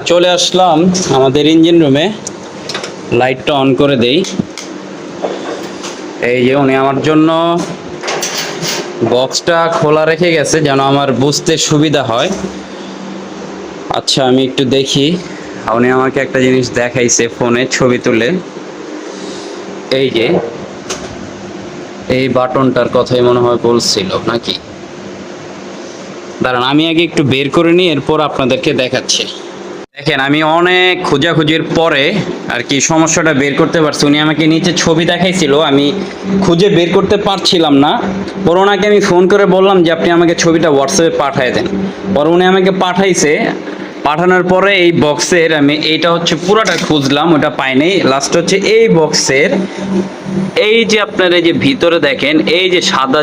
চলে আসলাম আমাদের ইঞ্জিন রুমে। লাইটটা অন করে দেই। এই যে উনি আমার জন্য বক্সটা খোলা রেখে গেছে যেন আমার বুঝতে সুবিধা হয়। আচ্ছা, আমি একটু দেখি। উনি আমাকে একটা জিনিস দেখাইছে ফোনে ছবি তুলে। এই যে এই বাটনটার কথাই মনে হয় বলছিল নাকি। দাঁড়ান, আমি আগে একটু বের করে নিই, এরপর আপনাদেরকে দেখাচ্ছি। দেখেন, আমি অনেক খোঁজাখুঁজির পরে আর কি সমস্যাটা বের করতে পারছি। উনি আমাকে নিচে ছবি দেখাইছিল, আমি খুঁজে বের করতে পারছিলাম না। পরে ওনাকে আমি ফোন করে বললাম যে আপনি আমাকে ছবিটা হোয়াটসঅ্যাপে পাঠিয়ে দেন। পরে উনি আমাকে পাঠাইছে। পাঠানোর পরে এই বক্সের আমি এইটা হচ্ছে পুরোটা খুঁজলাম, ওটা পাইনি। লাস্ট হচ্ছে এই বক্সের এই যে আপনার এই যে ভিতরে দেখেন এই যে সাদা